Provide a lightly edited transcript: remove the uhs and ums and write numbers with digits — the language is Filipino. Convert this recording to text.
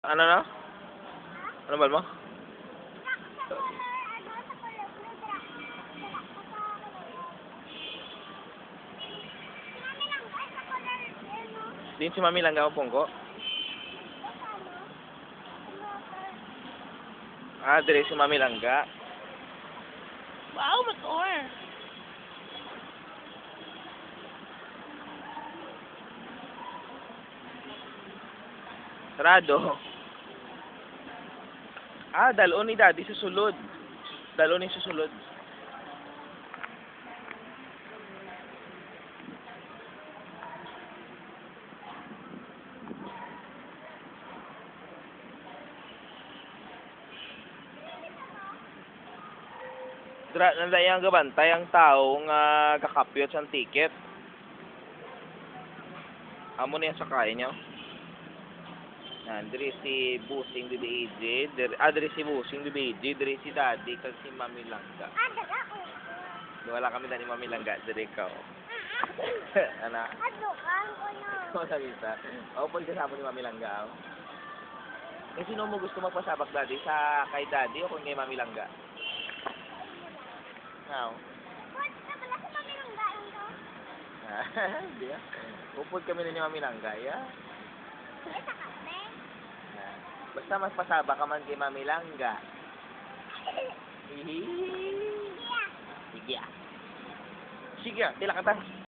Ano na? Ano ba mo? Din si Mami Langga o Pungko? Ah, dire si Mami Langga. Wow, motor. Sarado. Ah, dalon ni Daddy susulod. Dalon ni susulod. Nandayang gabantay ang tao nga kakapyot sa ticket. Amo na yung sakay niyo. Diri si Busing DBJ, diri si Busing DBJ, diri si Daddy kag si Mami Langga. Wala kami dani Mami Langga, diri ka. Ana. Ano sabi ta? Opo kasama ni Mami Langga. Eh sino mo gusto magpasabak Daddy sa kay Daddy o kay Mami Langga? Now. Hindi ah. Upod kami na ni Mami Langga, ya. Basta mas pasaba ka man kay Mami Langga. Hihi. Sige ah. Sige ah, tila ka ta.